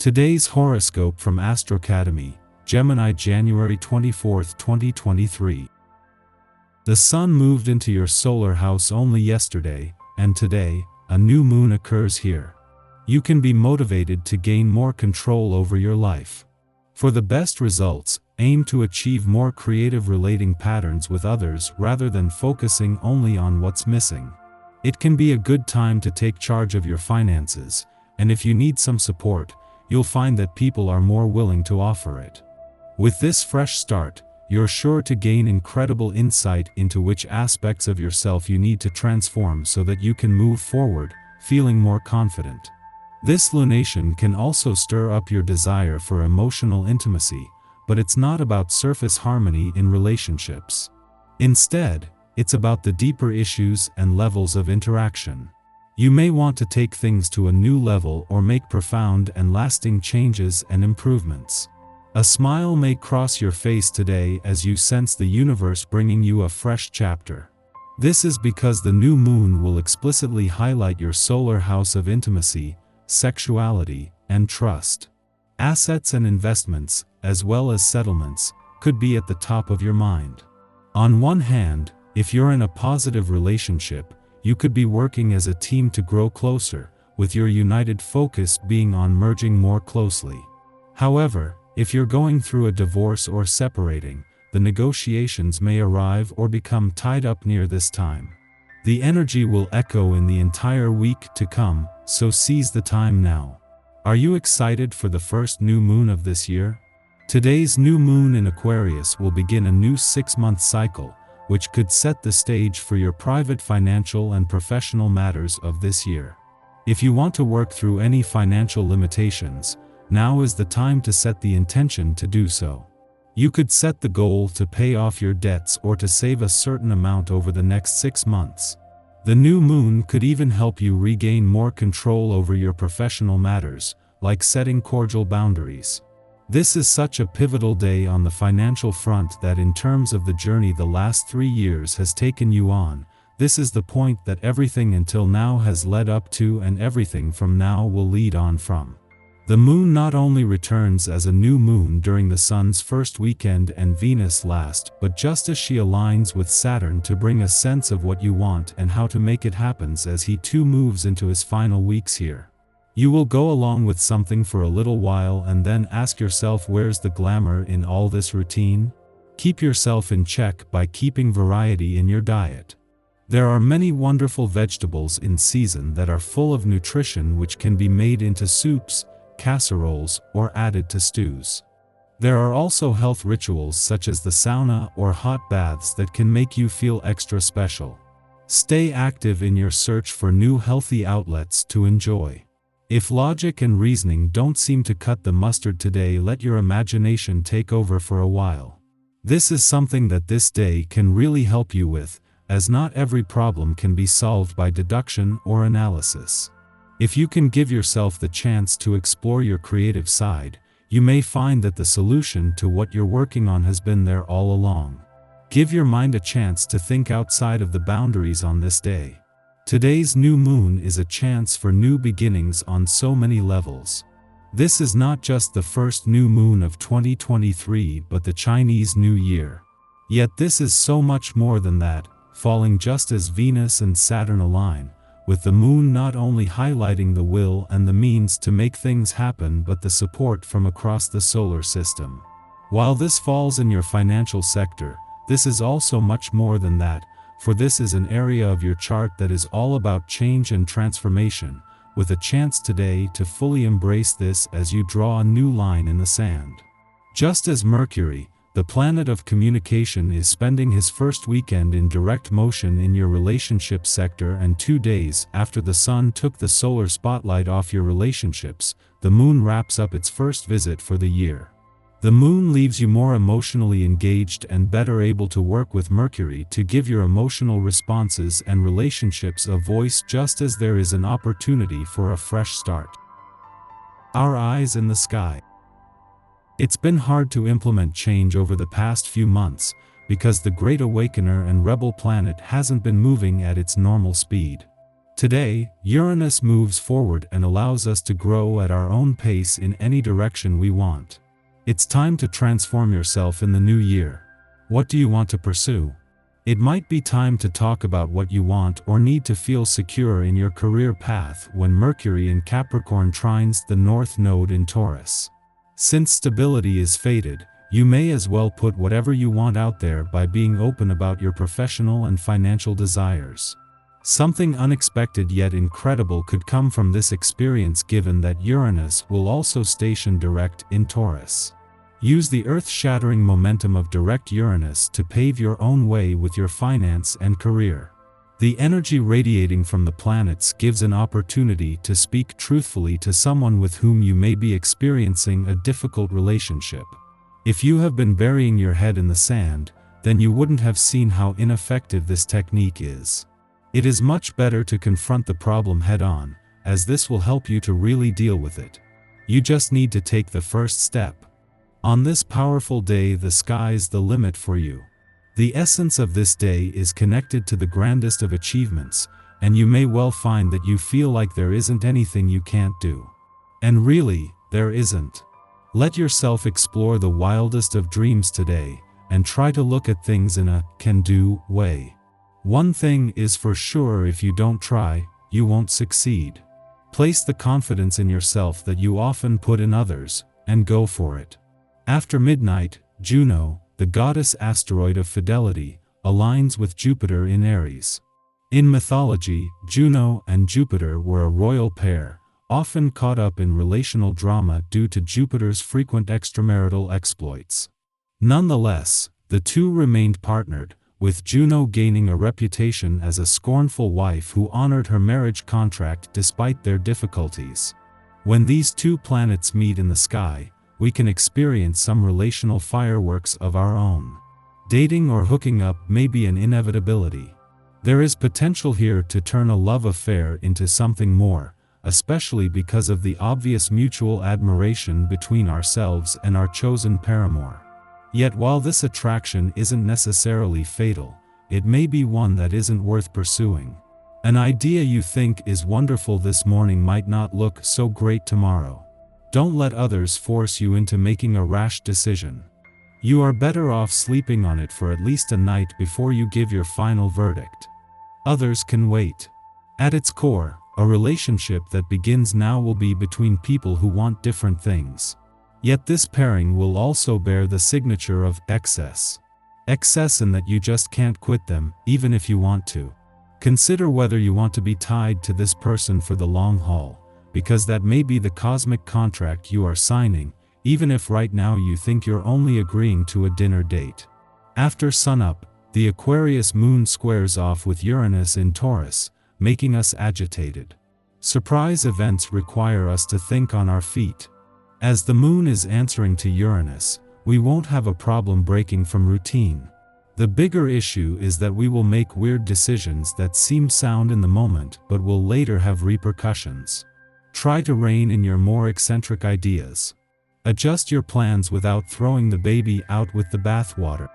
Today's horoscope from Astro Academy, Gemini, January 24, 2023. The sun moved into your solar house only yesterday, and today, a new moon occurs here. You can be motivated to gain more control over your life. For the best results, aim to achieve more creative relating patterns with others rather than focusing only on what's missing. It can be a good time to take charge of your finances, and if you need some support, you'll find that people are more willing to offer it. With this fresh start, you're sure to gain incredible insight into which aspects of yourself you need to transform so that you can move forward, feeling more confident. This lunation can also stir up your desire for emotional intimacy, but it's not about surface harmony in relationships. Instead, it's about the deeper issues and levels of interaction. You may want to take things to a new level or make profound and lasting changes and improvements. A smile may cross your face today as you sense the universe bringing you a fresh chapter. This is because the new moon will explicitly highlight your solar house of intimacy, sexuality, and trust. Assets and investments, as well as settlements, could be at the top of your mind. On one hand, if you're in a positive relationship, you could be working as a team to grow closer, with your united focus being on merging more closely. However, if you're going through a divorce or separating, the negotiations may arrive or become tied up near this time. The energy will echo in the entire week to come, so seize the time now. Are you excited for the first new moon of this year? Today's new moon in Aquarius will begin a new 6-month cycle, which could set the stage for your private financial and professional matters of this year. If you want to work through any financial limitations, now is the time to set the intention to do so. You could set the goal to pay off your debts or to save a certain amount over the next 6 months. The new moon could even help you regain more control over your professional matters, like setting cordial boundaries. This is such a pivotal day on the financial front that in terms of the journey the last 3 years has taken you on, this is the point that everything until now has led up to and everything from now will lead on from. The moon not only returns as a new moon during the sun's first weekend and Venus last, but just as she aligns with Saturn to bring a sense of what you want and how to make it happen as he too moves into his final weeks here. You will go along with something for a little while and then ask yourself, where's the glamour in all this routine? Keep yourself in check by keeping variety in your diet. There are many wonderful vegetables in season that are full of nutrition which can be made into soups, casseroles, or added to stews. There are also health rituals such as the sauna or hot baths that can make you feel extra special. Stay active in your search for new healthy outlets to enjoy. If logic and reasoning don't seem to cut the mustard today, let your imagination take over for a while. This is something that this day can really help you with, as not every problem can be solved by deduction or analysis. If you can give yourself the chance to explore your creative side, you may find that the solution to what you're working on has been there all along. Give your mind a chance to think outside of the boundaries on this day. Today's new moon is a chance for new beginnings on so many levels. This is not just the first new moon of 2023 but the Chinese New Year. Yet this is so much more than that, falling just as Venus and Saturn align, with the moon not only highlighting the will and the means to make things happen but the support from across the solar system. While this falls in your financial sector, this is also much more than that, for this is an area of your chart that is all about change and transformation, with a chance today to fully embrace this as you draw a new line in the sand. Just as Mercury, the planet of communication, is spending his first weekend in direct motion in your relationship sector, and 2 days after the sun took the solar spotlight off your relationships, the moon wraps up its first visit for the year. The moon leaves you more emotionally engaged and better able to work with Mercury to give your emotional responses and relationships a voice, just as there is an opportunity for a fresh start. Our eyes in the sky. It's been hard to implement change over the past few months, because the Great Awakener and Rebel planet hasn't been moving at its normal speed. Today, Uranus moves forward and allows us to grow at our own pace in any direction we want. It's time to transform yourself in the new year. What do you want to pursue? It might be time to talk about what you want or need to feel secure in your career path when Mercury in Capricorn trines the North Node in Taurus. Since stability is faded, you may as well put whatever you want out there by being open about your professional and financial desires. Something unexpected yet incredible could come from this experience given that Uranus will also station direct in Taurus. Use the earth-shattering momentum of direct Uranus to pave your own way with your finance and career. The energy radiating from the planets gives an opportunity to speak truthfully to someone with whom you may be experiencing a difficult relationship. If you have been burying your head in the sand, then you wouldn't have seen how ineffective this technique is. It is much better to confront the problem head-on, as this will help you to really deal with it. You just need to take the first step. On this powerful day, the sky's the limit for you. The essence of this day is connected to the grandest of achievements, and you may well find that you feel like there isn't anything you can't do. And really, there isn't. Let yourself explore the wildest of dreams today, and try to look at things in a can-do way. One thing is for sure: if you don't try, you won't succeed. Place the confidence in yourself that you often put in others, and go for it. After midnight, Juno, the goddess asteroid of fidelity, aligns with Jupiter in Aries. In mythology, Juno and Jupiter were a royal pair, often caught up in relational drama due to Jupiter's frequent extramarital exploits. Nonetheless, the two remained partnered, with Juno gaining a reputation as a scornful wife who honored her marriage contract despite their difficulties. When these two planets meet in the sky, we can experience some relational fireworks of our own. Dating or hooking up may be an inevitability. There is potential here to turn a love affair into something more, especially because of the obvious mutual admiration between ourselves and our chosen paramour. Yet while this attraction isn't necessarily fatal, it may be one that isn't worth pursuing. An idea you think is wonderful this morning might not look so great tomorrow. Don't let others force you into making a rash decision. You are better off sleeping on it for at least a night before you give your final verdict. Others can wait. At its core, a relationship that begins now will be between people who want different things. Yet this pairing will also bear the signature of excess. Excess in that you just can't quit them, even if you want to. Consider whether you want to be tied to this person for the long haul, because that may be the cosmic contract you are signing, even if right now you think you're only agreeing to a dinner date. After sunup, the Aquarius moon squares off with Uranus in Taurus, making us agitated. Surprise events require us to think on our feet. As the moon is answering to Uranus, we won't have a problem breaking from routine. The bigger issue is that we will make weird decisions that seem sound in the moment but will later have repercussions. Try to rein in your more eccentric ideas. Adjust your plans without throwing the baby out with the bathwater.